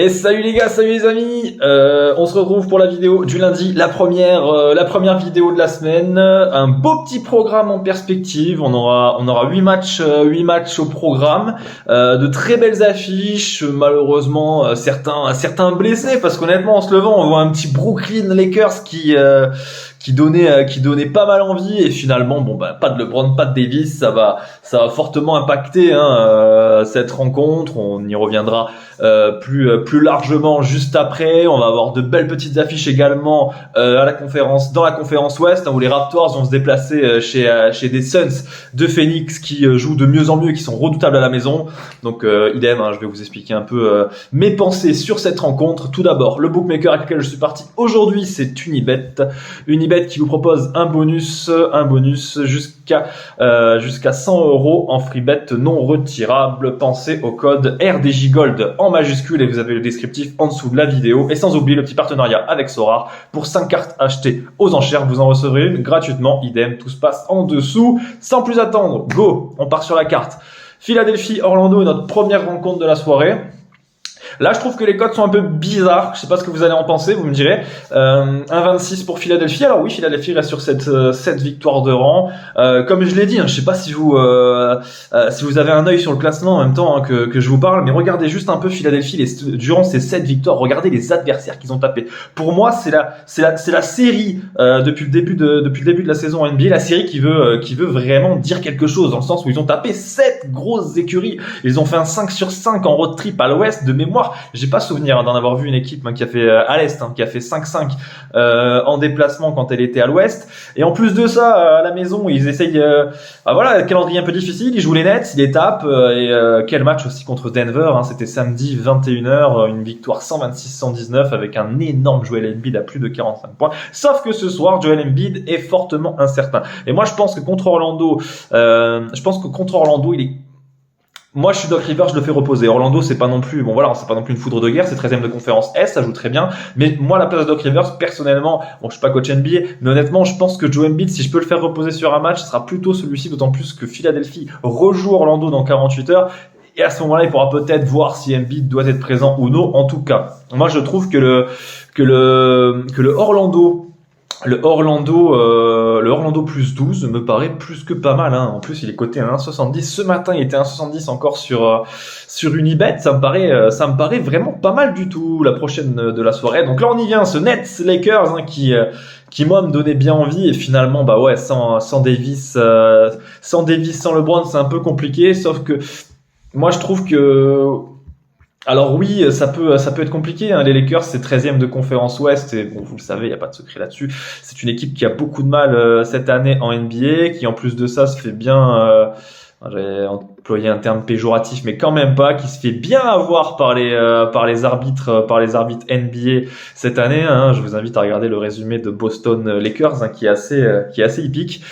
Et salut les gars, salut les amis, on se retrouve pour la vidéo du lundi, la première vidéo de la semaine, un beau petit programme en perspective, on aura 8 matchs au programme, de très belles affiches, malheureusement certains blessés, parce qu'honnêtement en se levant on voit un petit Brooklyn Lakers qui donnait pas mal envie, et finalement pas de LeBron, pas de Davis, ça va fortement impacter cette rencontre. On y reviendra plus largement juste après. On va avoir de belles petites affiches également dans la conférence Ouest, où les Raptors vont se déplacer chez des Suns de Phoenix qui jouent de mieux en mieux, qui sont redoutables à la maison. Donc idem, je vais vous expliquer un peu mes pensées sur cette rencontre. Tout d'abord, le bookmaker avec lequel je suis parti aujourd'hui, c'est Unibet qui vous propose un bonus jusqu'à 100 € en free bet non retirable. Pensez au code RDJ Gold en majuscule et vous avez le descriptif en dessous de la vidéo. Et sans oublier le petit partenariat avec Sorare pour 5 cartes achetées aux enchères, vous en recevrez une gratuitement. Idem, tout se passe en dessous. Sans plus attendre, go, on part sur la carte. Philadelphie-Orlando est notre première rencontre de la soirée. Là, je trouve que les cotes sont un peu bizarres. Je sais pas ce que vous allez en penser, vous me direz. 1,26 pour Philadelphie. Alors oui, Philadelphie reste sur cette victoire de rang. Comme je l'ai dit, je sais pas si vous avez un œil sur le classement en même temps que je vous parle, mais regardez juste un peu Philadelphie durant ces 7 victoires. Regardez les adversaires qu'ils ont tapés. Pour moi, c'est la série depuis le début de la saison NBA, la série qui veut vraiment dire quelque chose, dans le sens où ils ont tapé 7 grosses écuries. Ils ont fait un 5 sur 5 en road trip à l'Ouest de mémoire. J'ai pas souvenir d'en avoir vu une équipe qui a fait à l'Est, qui a fait 5-5 en déplacement quand elle était à l'Ouest. Et en plus de ça, à la maison, ils essayent. Calendrier un peu difficile. Ils jouent les Nets, ils les tapent. Quel match aussi contre Denver. C'était samedi 21h, une victoire 126-119 avec un énorme Joel Embiid à plus de 45 points. Sauf que ce soir, Joel Embiid est fortement incertain. Et moi, je pense que contre Orlando, il est. Moi, je suis Doc Rivers, je le fais reposer. Orlando, c'est pas non plus, c'est pas non plus une foudre de guerre, c'est 13e de conférence Est, ça joue très bien. Mais moi, à la place de Doc Rivers, personnellement, je suis pas coach NBA, mais honnêtement, je pense que Joel Embiid, si je peux le faire reposer sur un match, ce sera plutôt celui-ci, d'autant plus que Philadelphie rejoue Orlando dans 48 heures. Et à ce moment-là, il pourra peut-être voir si Embiid doit être présent ou non. En tout cas, moi, je trouve que le Orlando plus 12 me paraît plus que pas mal. En plus, il est coté à 1,70. Ce matin, il était à 1,70 encore sur Unibet. Ça me paraît vraiment pas mal du tout, la prochaine de la soirée. Donc là, on y vient. Ce Nets Lakers qui moi me donnait bien envie, et finalement sans Davis, sans LeBron, c'est un peu compliqué. Sauf que moi, je trouve que alors oui, ça peut être compliqué. Les Lakers, c'est 13e de conférence Ouest, et vous le savez, il n'y a pas de secret là-dessus. C'est une équipe qui a beaucoup de mal cette année en NBA, qui en plus de ça se fait bien, j'ai employé un terme péjoratif, mais quand même pas, qui se fait bien avoir par les arbitres NBA cette année. Je vous invite à regarder le résumé de Boston Lakers, qui est assez hippique.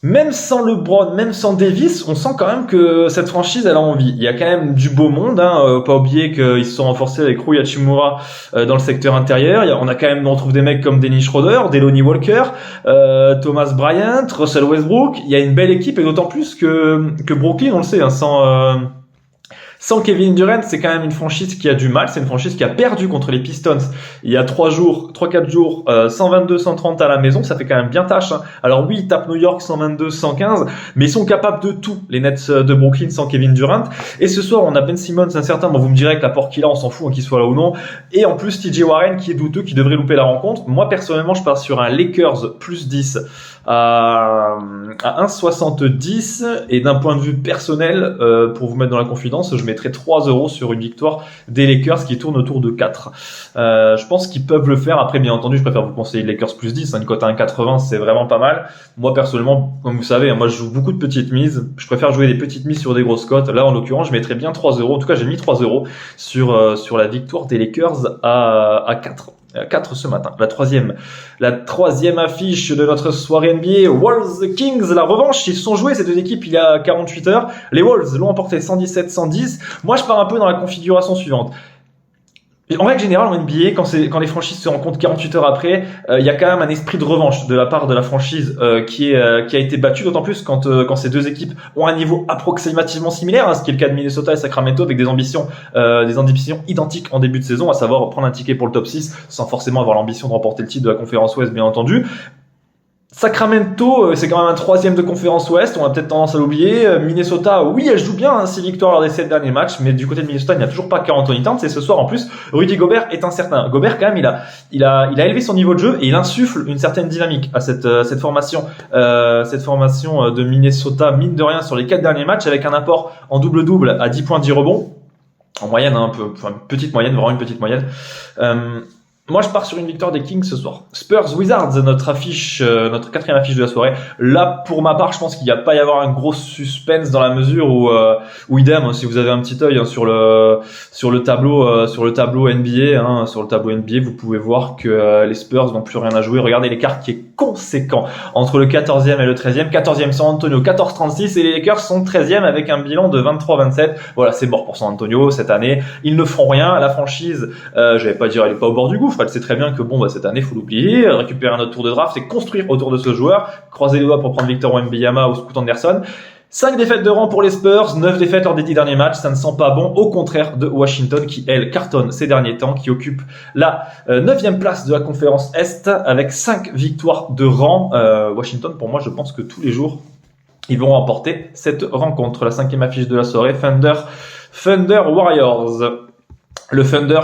Même sans LeBron, même sans Davis, on sent quand même que cette franchise, elle a envie. Il y a quand même du beau monde, pas oublier qu'ils se sont renforcés avec Rui Hachimura dans le secteur intérieur. On retrouve des mecs comme Dennis Schroeder, Delonte Walker, Thomas Bryant, Russell Westbrook. Il y a une belle équipe, et d'autant plus que Brooklyn, on le sait, sans Kevin Durant, c'est quand même une franchise qui a du mal. C'est une franchise qui a perdu contre les Pistons il y a 3-4 jours, 122-130 à la maison. Ça fait quand même bien tâche. Alors oui, ils tapent New York 122-115, mais ils sont capables de tout, les Nets de Brooklyn, sans Kevin Durant. Et ce soir, on a Ben Simmons incertain. Vous me direz que l'apport qu'il a, on s'en fout qu'il soit là ou non. Et en plus, TJ Warren qui est douteux, qui devrait louper la rencontre. Moi, personnellement, je pars sur un Lakers plus 10 à 1,70, et d'un point de vue personnel, pour vous mettre dans la confidence, je mettrai 3 € sur une victoire des Lakers qui tourne autour de 4. Je pense qu'ils peuvent le faire. Après, bien entendu, je préfère vous conseiller Lakers plus 10, une cote à 1,80, c'est vraiment pas mal. Moi, personnellement, comme vous savez, moi je joue beaucoup de petites mises. Je préfère jouer des petites mises sur des grosses cotes. Là, en l'occurrence, je mettrais bien 3 €. En tout cas, j'ai mis 3 € sur la victoire des Lakers à 4 ce matin. La troisième affiche de notre soirée NBA, Wolves Kings, la revanche. Ils se sont joués ces deux équipes il y a 48 heures. Les Wolves l'ont emporté 117-110. Moi, je pars un peu dans la configuration suivante. En règle générale, en NBA, quand les franchises se rencontrent 48 heures après, il y a quand même un esprit de revanche de la part de la franchise qui a été battue, d'autant plus quand ces deux équipes ont un niveau approximativement similaire, hein, ce qui est le cas de Minnesota et Sacramento, avec des ambitions identiques en début de saison, à savoir prendre un ticket pour le top 6 sans forcément avoir l'ambition de remporter le titre de la conférence Ouest, bien entendu. Sacramento, c'est quand même un troisième de conférence Ouest, on a peut-être tendance à l'oublier. Minnesota, oui, elle joue bien, 6 victoires lors des 7 derniers matchs, mais du côté de Minnesota, il n'y a toujours pas Karl Anthony Towns, et ce soir, en plus, Rudy Gobert est incertain. Gobert, quand même, il a élevé son niveau de jeu, et il insuffle une certaine dynamique à cette formation de Minnesota, mine de rien, sur les 4 derniers matchs, avec un apport en double-double à 10 points, 10 rebonds. En moyenne, une petite moyenne, vraiment une petite moyenne. Moi, je pars sur une victoire des Kings ce soir. Spurs Wizards, notre quatrième affiche de la soirée. Là, pour ma part, je pense qu'il n'y a pas y avoir un gros suspense dans la mesure où idem, si vous avez un petit œil sur le tableau NBA, sur le tableau NBA, vous pouvez voir que les Spurs n'ont plus rien à jouer. Regardez l'écart qui est conséquent entre le 14e et le 13e. 14e San Antonio, 14-36, et les Lakers sont 13e avec un bilan de 23-27. Voilà, c'est mort pour San Antonio cette année. Ils ne feront rien. La franchise, je vais pas dire, elle est pas au bord du gouffre. Elle sait très bien que cette année, faut l'oublier, récupérer un autre tour de draft, c'est construire autour de ce joueur, croiser les doigts pour prendre Victor Wembanyama ou Scoot Anderson. 5 défaites de rang pour les Spurs, 9 défaites lors des 10 derniers matchs, ça ne sent pas bon, au contraire de Washington qui, elle, cartonne ces derniers temps, qui occupe la 9e place de la conférence Est avec 5 victoires de rang. Washington, pour moi, je pense que tous les jours, ils vont remporter cette rencontre. La 5e affiche de la soirée, Thunder Warriors. Le Thunder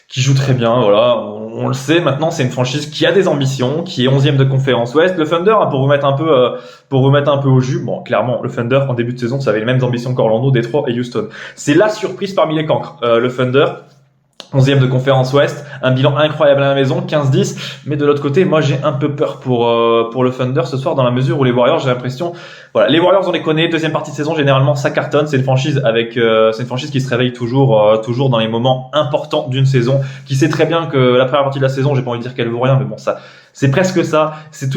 qui joue très bien, voilà, on le sait maintenant, c'est une franchise qui a des ambitions, qui est 11e de conférence Ouest. Le Thunder, pour vous mettre un peu au jus, bon, clairement, le Thunder en début de saison, ça avait les mêmes ambitions qu'Orlando, Détroit et Houston. C'est la surprise parmi les cancres. Le Thunder, 11e de conférence Ouest, un bilan incroyable à la maison, 15-10, mais de l'autre côté, moi j'ai un peu peur pour le Thunder ce soir, dans la mesure où les Warriors, j'ai l'impression, voilà, les Warriors on les connaît, deuxième partie de saison, généralement ça cartonne, c'est une franchise qui se réveille toujours dans les moments importants d'une saison, qui sait très bien que la première partie de la saison, j'ai pas envie de dire qu'elle vaut rien, mais bon, ça, c'est presque ça, c'est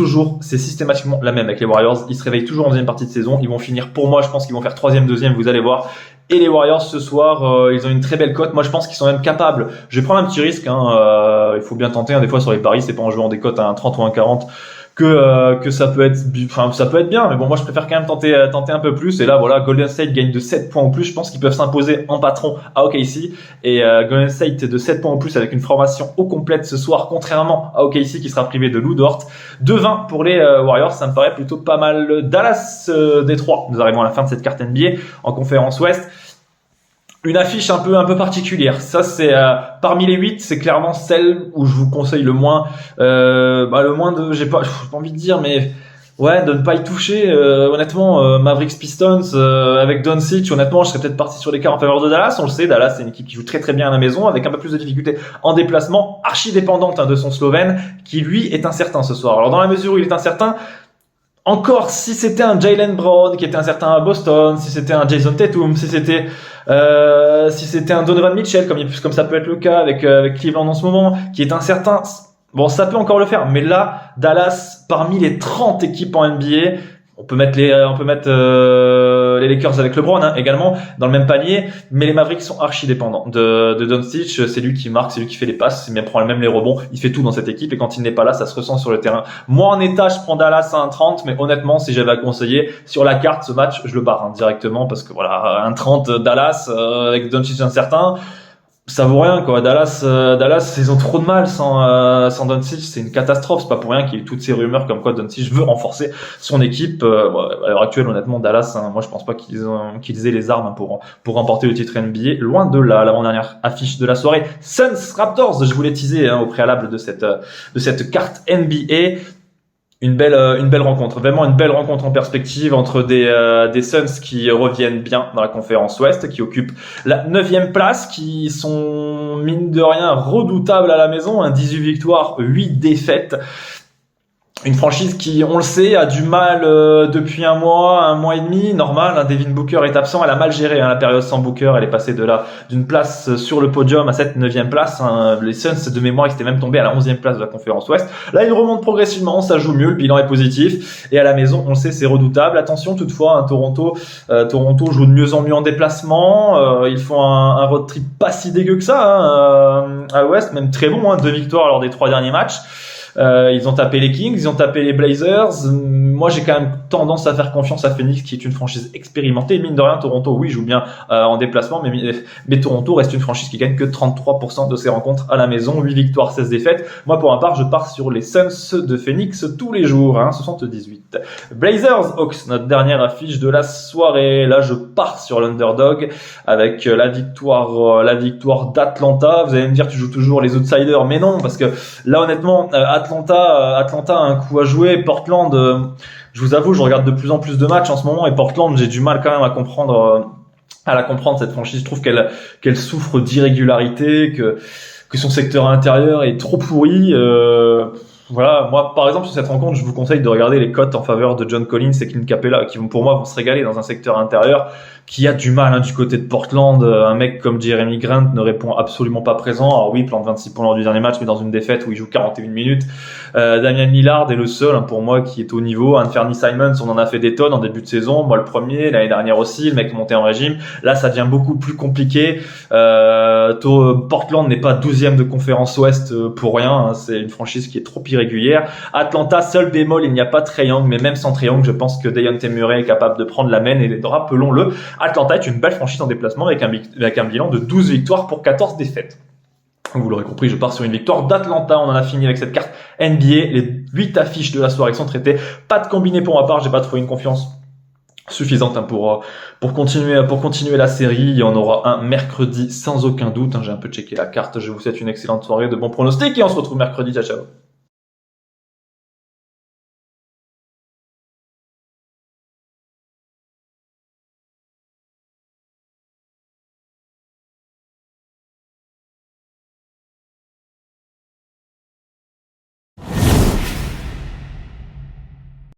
systématiquement la même avec les Warriors, ils se réveillent toujours en deuxième partie de saison, ils vont finir, pour moi, je pense qu'ils vont faire 3e, 2e, vous allez voir. Et les Warriors ce soir, ils ont une très belle cote. Moi, je pense qu'ils sont même capables. Je vais prendre un petit risque. Il faut bien tenter. Des fois sur les paris, c'est pas en jouant des cotes à 1,30 ou 1,40 que ça peut être bien. Mais bon, moi, je préfère quand même tenter un peu plus. Et là, voilà, Golden State gagne de 7 points ou plus. Je pense qu'ils peuvent s'imposer en patron à OKC. Et Golden State de 7 points ou plus avec une formation au complète ce soir, contrairement à OKC qui sera privé de Lou Dort. 2-20 pour les Warriors, ça me paraît plutôt pas mal. Dallas Détroit. Nous arrivons à la fin de cette carte NBA en conférence Ouest. Une affiche un peu particulière. Ça, c'est parmi les 8, c'est clairement celle où je vous conseille le moins. Le moins de, j'ai pas envie de dire, mais ouais, de ne pas y toucher. Honnêtement, Mavericks Pistons avec Doncic, honnêtement, je serais peut-être parti sur l'écart en faveur de Dallas. On le sait, Dallas c'est une équipe qui joue très très bien à la maison, avec un peu plus de difficultés en déplacement, archi dépendante de son Slovène, qui lui est incertain ce soir. Alors dans la mesure où il est incertain. Encore, si c'était un Jaylen Brown qui était incertain à Boston, si c'était un Jason Tatum, si c'était un Donovan Mitchell, comme ça peut être le cas avec Cleveland en ce moment, qui est incertain, bon, ça peut encore le faire. Mais là, Dallas, parmi les 30 équipes en NBA, on peut mettre les Lakers avec LeBron également dans le même panier, mais les Mavericks sont archi dépendants de Doncic. C'est lui qui marque, c'est lui qui fait les passes, il prend même les rebonds, il fait tout dans cette équipe, et quand il n'est pas là, ça se ressent sur le terrain. Moi en état, je prends Dallas à 1,30, mais honnêtement, si j'avais à conseiller sur la carte ce match, je le barre directement, parce que voilà, 1,30 Dallas avec Doncic incertain, ça vaut rien, quoi. Dallas, ils ont trop de mal sans Doncic, c'est une catastrophe. C'est pas pour rien qu'il y ait toutes ces rumeurs comme quoi Doncic veut renforcer son équipe. À l'heure actuelle, honnêtement, Dallas, moi, je pense pas qu'ils aient les armes pour remporter le titre NBA. Loin de là, l'avant-dernière affiche de la soirée. Suns Raptors, je vous l'ai teasé, au préalable de cette carte NBA. Une belle rencontre, vraiment une belle rencontre en perspective entre des Suns qui reviennent bien dans la conférence Ouest, qui occupent la 9e place, qui sont mine de rien redoutables à la maison, 18 victoires, 8 défaites. Une franchise qui, on le sait, a du mal depuis un mois et demi, normal. Hein, Devin Booker est absent, elle a mal géré la période sans Booker. Elle est passée d'une place sur le podium à cette 9e place. Hein. Les Suns, de mémoire, ils étaient même tombés à la 11e place de la conférence Ouest. Là, ils remontent progressivement, ça joue mieux, le bilan est positif. Et à la maison, on le sait, c'est redoutable. Attention toutefois, hein, Toronto joue de mieux en mieux en déplacement. Ils font un road trip pas si dégueu que ça à l'Ouest, même très bon. 2 victoires lors des 3 derniers matchs. Ils ont tapé les Kings, ils ont tapé les Blazers. Moi, j'ai quand même tendance à faire confiance à Phoenix, qui est une franchise expérimentée. Mine de rien, Toronto, oui, joue bien en déplacement, mais Toronto reste une franchise qui gagne que 33% de ses rencontres à la maison. 8 victoires, 16 défaites. Moi, pour ma part, je pars sur les Suns de Phoenix tous les jours, 78. Blazers Hawks, notre dernière affiche de la soirée. Là, je pars sur l'underdog avec la victoire d'Atlanta. Vous allez me dire, tu joues toujours les outsiders, mais non, parce que là, honnêtement, Atlanta a un coup à jouer. Portland, je vous avoue, je regarde de plus en plus de matchs en ce moment, et Portland, j'ai du mal quand même à comprendre cette franchise. Je trouve qu'elle souffre d'irrégularité, que son secteur intérieur est trop pourri. Voilà, moi par exemple sur cette rencontre, je vous conseille de regarder les cotes en faveur de John Collins et Clint Capella, qui pour moi vont se régaler dans un secteur intérieur qui a du mal du côté de Portland. Un mec comme Jeremy Grant ne répond absolument pas présent. Alors oui, il plante 26 points lors du dernier match, mais dans une défaite où il joue 41 minutes. Damian Lillard est le seul pour moi qui est au niveau. Anthony Simons, on en a fait des tonnes en début de saison. Moi le premier, l'année dernière aussi, le mec montait en régime. Là, ça devient beaucoup plus compliqué. Portland n'est pas 12e de conférence Ouest pour rien. C'est une franchise qui est trop irrégulière. Atlanta, seul bémol, il n'y a pas de triangle, mais même sans triangle, je pense que Dejounte Murray est capable de prendre la main, et rappelons-le, Atlanta est une belle franchise en déplacement avec un bilan de 12 victoires pour 14 défaites. Vous l'aurez compris, je pars sur une victoire d'Atlanta. On en a fini avec cette carte NBA. Les 8 affiches de la soirée sont traitées. Pas de combiné pour ma part, j'ai pas trouvé une confiance suffisante pour continuer la série. Il y en aura un mercredi sans aucun doute. J'ai un peu checké la carte. Je vous souhaite une excellente soirée, de bons pronostics, et on se retrouve mercredi. Ciao, ciao.